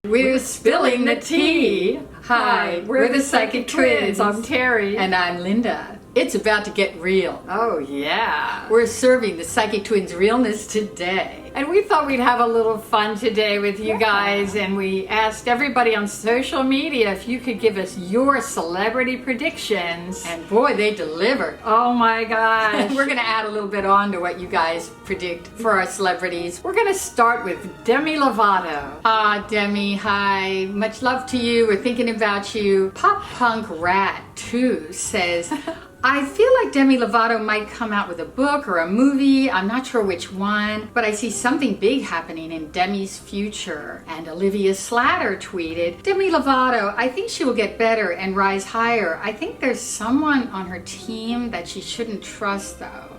We're spilling the tea. Hi, we're the Psychic Twins. I'm Terry. And I'm Linda. It's about to get real. Oh, yeah. We're serving the Psychic Twins realness today. And we thought we'd have a little fun today with you guys, and we asked everybody on social media if you could give us your celebrity predictions. And boy, they delivered. Oh my gosh. We're going to add a little bit on to what you guys predict for our celebrities. We're going to start with Demi Lovato. Demi, hi. Much love to you. We're thinking about you. Pop Punk Rat 2 says, I feel like Demi Lovato might come out with a book or a movie. I'm not sure which one, but I see something big happening in Demi's future. And Olivia Slatter tweeted, Demi Lovato, I think she will get better and rise higher. I think there's someone on her team that she shouldn't trust though.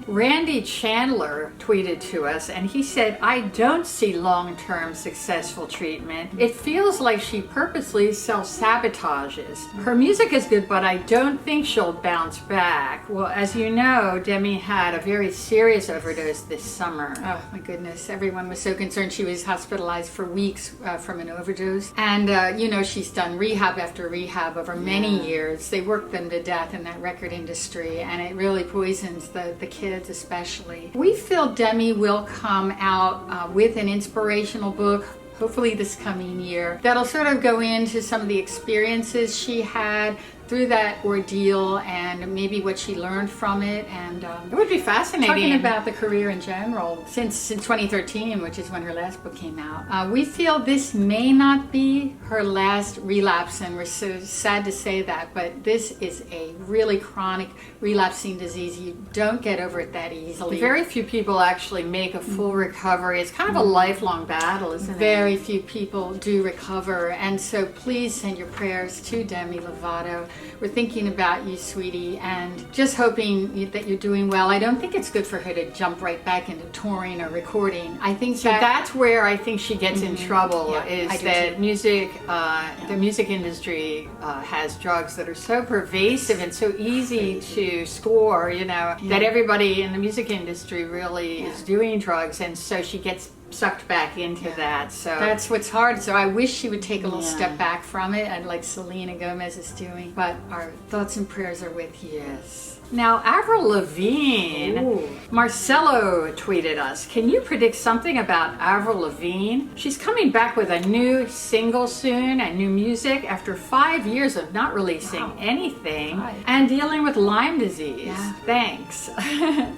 Randy Chandler tweeted to us, and he said, I don't see long-term successful treatment. It feels like she purposely self-sabotages. Her music is good, but I don't think she'll bounce back. Well, as you know, Demi had a very serious overdose this summer. Oh my goodness, everyone was so concerned. She was hospitalized for weeks from an overdose. And you know, she's done rehab after rehab over many years. They work them to death in that record industry, and it really poisons the kids especially. We feel Demi will come out with an inspirational book, hopefully this coming year, that'll sort of go into some of the experiences she had through that ordeal and maybe what she learned from it, and it would be fascinating talking about the career in general since 2013, which is when her last book came out. We feel this may not be her last relapse, and we're so sad to say that, but this is a really chronic relapsing disease. You don't get over it that easily. Very few people actually make a full recovery. It's kind of a lifelong battle, isn't it? Very few people do recover, and so please send your prayers to Demi Lovato. We're thinking about you, sweetie, and just hoping that you're doing well. I don't think it's good for her to jump right back into touring or recording. I think so that's where I think she gets in trouble, Yeah, is that the music industry has drugs that are so pervasive and so easy to score, you know, that everybody in the music industry really is doing drugs, and so she gets sucked back into that. So that's what's hard. So I wish she would take a little step back from it, and like Selena Gomez is doing. But our thoughts and prayers are with you. Yes. Now, Avril Lavigne, Marcelo tweeted us, can you predict something about Avril Lavigne? She's coming back with a new single soon and new music after 5 years of not releasing anything and dealing with Lyme disease. Yeah. Thanks.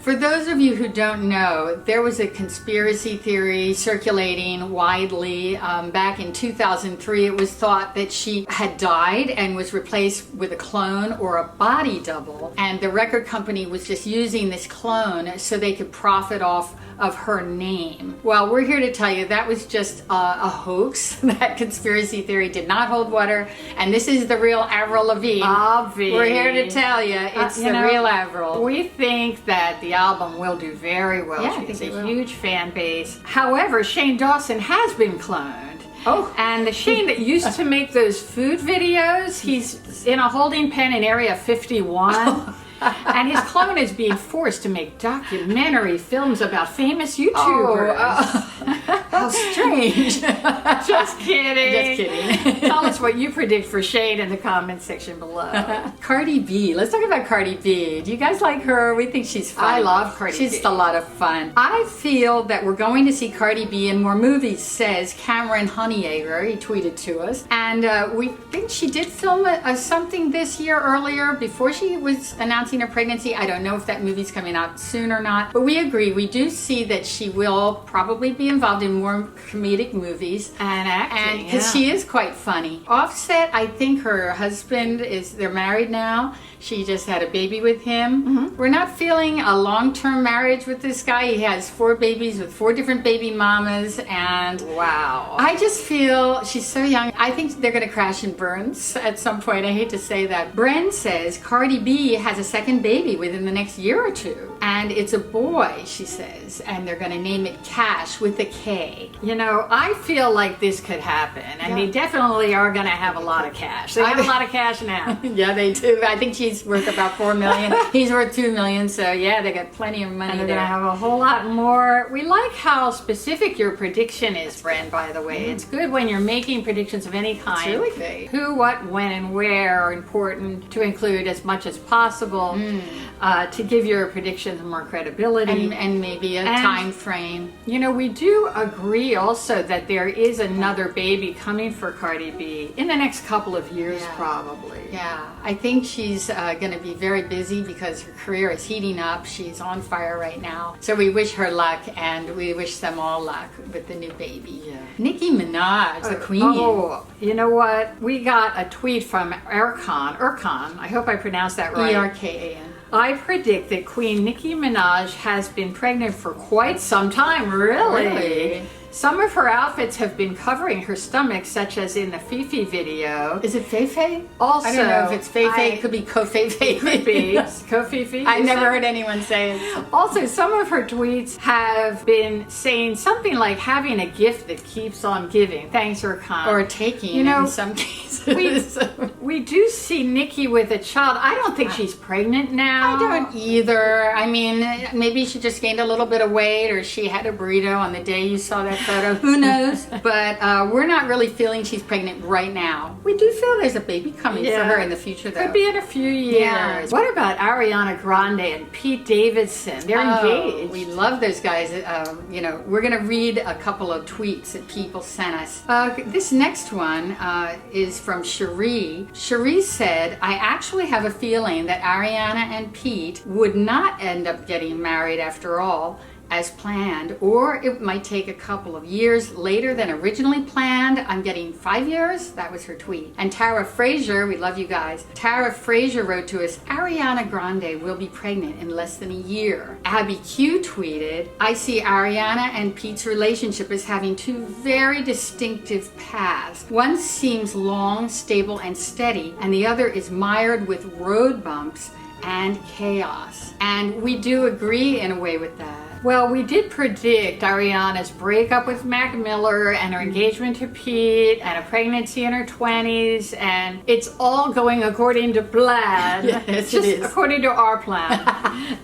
For those of you who don't know, there was a conspiracy theory circulating widely back in 2003. It was thought that she had died and was replaced with a clone or a body double, and the record company was just using this clone so they could profit off of her name. Well, we're here to tell you that was just a hoax. That conspiracy theory did not hold water, and this is the real Avril Lavigne. We're here to tell you it's the real Avril. We think that the album will do very well. She has a huge fan base. However, Shane Dawson has been cloned. And the Shane that used to make those food videos, he's in a holding pen in Area 51. And his clone is being forced to make documentary films about famous YouTubers. How strange. Just kidding. Just kidding. Tell us what you predict for Shane in the comments section below. Cardi B. Let's talk about Cardi B. Do you guys like her? We think she's fun. I love Cardi B. She's a lot of fun. I feel that we're going to see Cardi B in more movies, says Cameron Honeyegger. He tweeted to us. And we think she did film something this year earlier before she was announcing her pregnancy. I don't know if that movie's coming out soon or not, but we agree. We do see that she will probably be involved in more comedic movies and acting, because she is quite funny. Offset, I think her husband they're married now. She just had a baby with him. We're not feeling a long-term marriage with this guy. He has 4 babies with 4 different baby mamas, and wow. I just feel she's so young. I think they're going to crash and burn at some point. I hate to say that. Bren says Cardi B has a second baby within the next year or two. and it's a boy, she says, and they're going to name it Cash with a K. You know, I feel like this could happen, and they definitely are going to have a lot of cash. They have a lot of cash now. Yeah, they do. I think she's worth about $4 million. He's worth $2 million, so yeah, they got plenty of money. And they're going to have a whole lot more. We like how specific your prediction is, Bren, by the way. It's good when you're making predictions of any kind. It's really great. Who, what, when, and where are important to include as much as possible to give your predictions more credibility. And maybe a time frame. You know, we do agree also that there is another baby coming for Cardi B in the next couple of years, probably. Yeah, I think she's going to be very busy because her career is heating up. She's on fire right now. So we wish her luck, and we wish them all luck with the new baby. Yeah. Nicki Minaj, the queen. Oh, you know what? We got a tweet from Erkan. I hope I pronounced that right. E-R-K-A-N. I predict that Queen Nicki Minaj has been pregnant for quite some time. Really? Some of her outfits have been covering her stomach, such as in the Fifi video. Is it Feifei? Also, I don't know if it's Feifei. It could be Ko-Feifei. Could be. Ko-Fifi. I never heard anyone say it. Also, some of her tweets have been saying something like having a gift that keeps on giving. Thanks, Erkan. Or taking, in some cases. We do see Nicki with a child. I don't think she's pregnant now. I don't either. I mean, maybe she just gained a little bit of weight, or she had a burrito on the day you saw that photo. Who knows? But we're not really feeling she's pregnant right now. We do feel there's a baby coming for her in the future, though. Could be in a few years. Yeah. What about Ariana Grande and Pete Davidson? They're engaged. We love those guys. You know, we're going to read a couple of tweets that people sent us. This next one is from Cherie. Cherie said, I actually have a feeling that Ariana and Pete would not end up getting married after all, as planned, or it might take a couple of years later than originally planned. I'm getting 5 years. That was her tweet. And Tara Frazier, we love you guys. Tara Frazier wrote to us, Ariana Grande will be pregnant in less than a year. Abby Q tweeted, I see Ariana and Pete's relationship as having two very distinctive paths. One seems long, stable, and steady, and the other is mired with road bumps and chaos. And we do agree in a way with that. Well, we did predict Ariana's breakup with Mac Miller and her engagement to Pete and a pregnancy in her 20s, and it's all going according to plan. Yes, just it is. According to our plan.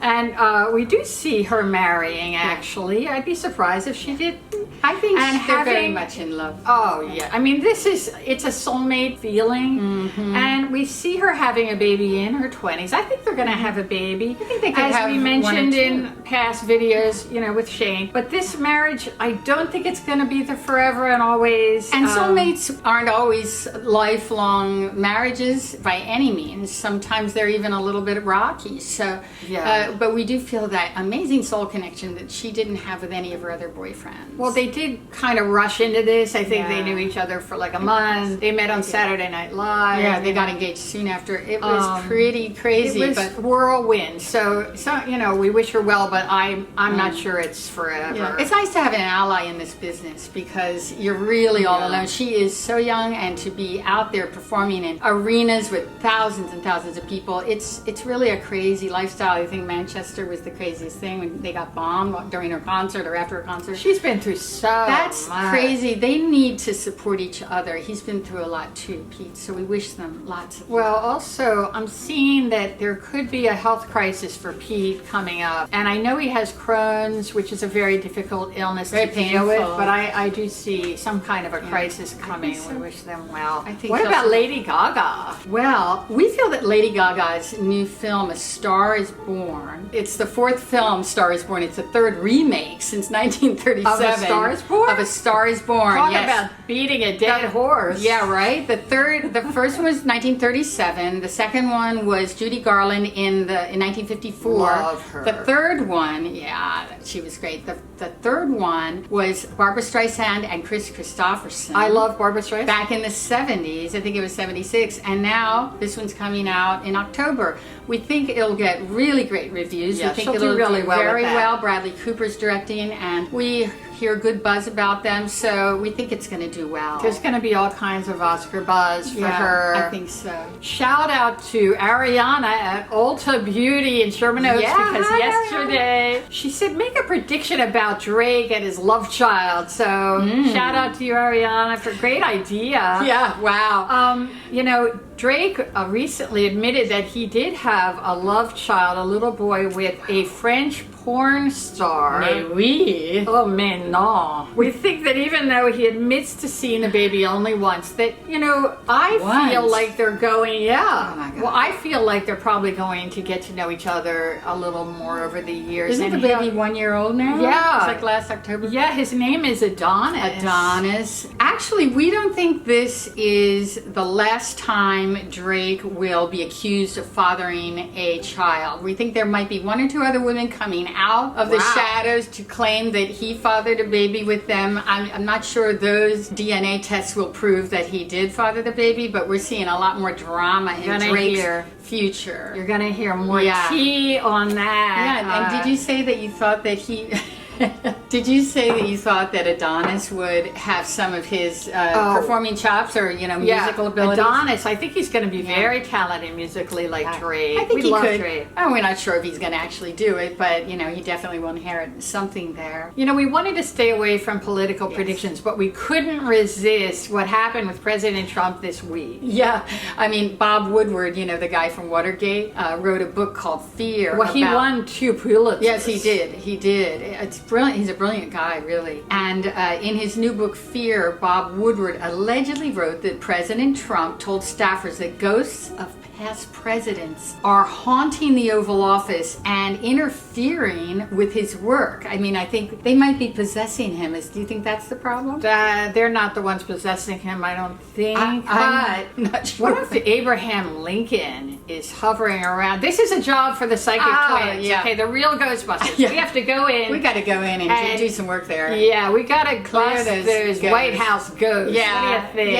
And we do see her marrying, actually. I'd be surprised if she did. I think they're very much in love. Oh, yeah. I mean, it's a soulmate feeling. And we see her having a baby in her 20s. I think they're going to have a baby. I think they could as have we mentioned in past videos, you know, with Shane. But this marriage, I don't think it's going to be the forever and always. And soulmates aren't always lifelong marriages by any means. Sometimes they're even a little bit rocky. So, but we do feel that amazing soul connection that she didn't have with any of her other boyfriends. Well, they did kind of rush into this. I think they knew each other for like a month. They met on Saturday Night Live. Yeah, they got engaged soon after. It was pretty crazy. It was whirlwind. So you know, we wish her well, but I'm not sure it's forever. Yeah. It's nice to have an ally in this business because you're really all alone. She is so young, and to be out there performing in arenas with thousands and thousands of people, it's really a crazy lifestyle. I think Manchester was the craziest thing when they got bombed during her concert or after her concert. She's been through That's crazy. They need to support each other. He's been through a lot too, Pete, so we wish them lots of Well, also, I'm seeing that there could be a health crisis for Pete coming up, and I know he has Crohn's, which is a very difficult illness to deal with, but I do see some kind of a crisis coming. We wish them well. What about Lady Gaga? Well, we feel that Lady Gaga's new film, A Star is Born, it's the fourth film, Star is Born. It's the third remake since 1937. Of A Star is Born? Of A Star is Born, Talk about beating a dead horse. Yeah, right? The first one was 1937. The second one was Judy Garland in 1954. Love her. The third one, she was great. The third one was Barbra Streisand and Chris Christopherson. I love Barbra Streisand. Back in the 70s, I think it was 76, and now this one's coming out in October. We think it'll get really great reviews. Yeah, we think she'll it'll do really well. Very well. Bradley Cooper's directing, and we hear good buzz about them, so we think it's going to do well. There's going to be all kinds of Oscar buzz for her. I think so. Shout out to Ariana at Ulta Beauty in Sherman Oaks, because yesterday she said make a prediction about Drake and his love child. So shout out to you, Ariana, for a great idea. Yeah, wow. You know, Drake recently admitted that he did have a love child, a little boy with a French porn star. Mais oui. Oh man, no. We think that even though he admits to seeing the baby only once, that, you know, I feel like they're going, Oh my God. Well, I feel like they're probably going to get to know each other a little more over the years. Isn't the baby 1 year old now? Yeah. It's like last October. Yeah, his name is Adonis. Adonis. Actually, we don't think this is the last time Drake will be accused of fathering a child. We think there might be one or two other women coming out of the shadows to claim that he fathered a baby with them. I'm not sure those DNA tests will prove that he did father the baby, but we're seeing a lot more drama in Drake's future. You're gonna hear more tea on that. Yeah, and did you say that you thought that he... Did you say that you thought that Adonis would have some of his performing chops or, you know, musical abilities? Adonis, I think he's going to be very talented musically like Drake. I think we love could. Drake. Oh, we're not sure if he's going to actually do it, but, you know, he definitely will inherit something there. You know, we wanted to stay away from political predictions, but we couldn't resist what happened with President Trump this week. Yeah, I mean, Bob Woodward, you know, the guy from Watergate, wrote a book called Fear. Well, he won 2 Pulitzers. Yes, he did. He did. It's brilliant. He's a brilliant guy, really. And in his new book, Fear, Bob Woodward allegedly wrote that President Trump told staffers that ghosts of past presidents are haunting the Oval Office and interfering with his work. I mean, I think they might be possessing him. Do you think that's the problem? They're not the ones possessing him, I don't think. I'm not sure. What if Abraham Lincoln is hovering around? This is a job for the psychic twins. Yeah. Okay, the real Ghostbusters. Yeah. We have to go in. We got to go in and do some work there. Yeah, we got to clear those ghosts. White House ghosts. Yeah, what do you think?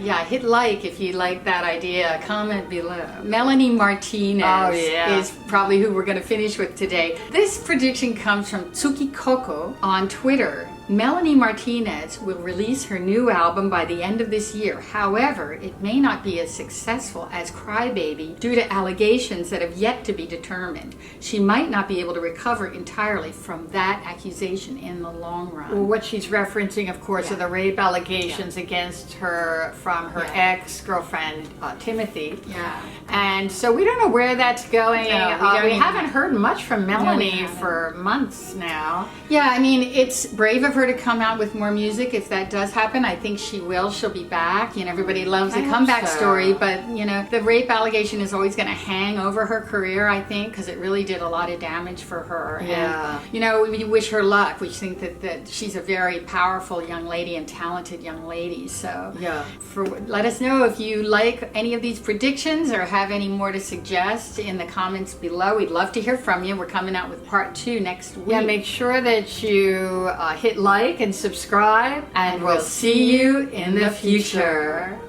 yeah. Hit like if you like that idea. Comment below. Melanie Martinez is probably who we're going to finish with today. This prediction comes from Tsuki Coco on Twitter. Melanie Martinez will release her new album by the end of this year. However, it may not be as successful as Crybaby due to allegations that have yet to be determined. She might not be able to recover entirely from that accusation in the long run. Well, what she's referencing, of course, are the rape allegations against her from her ex-girlfriend, Timothy. Yeah. And so we don't know where that's going. No, we haven't heard much from Melanie for months now. Yeah, I mean, it's brave of her to come out with more music. If that does happen, I think she will. She'll be back. You know, everybody loves a comeback story, but, you know, the rape allegation is always going to hang over her career, I think, because it really did a lot of damage for her. Yeah. And, you know, we wish her luck. We think that she's a very powerful young lady and talented young lady. So, let us know if you like any of these predictions or have any more to suggest in the comments below. We'd love to hear from you. We're coming out with part 2 next week. Yeah, make sure that you hit like and subscribe, and we'll see you in the future.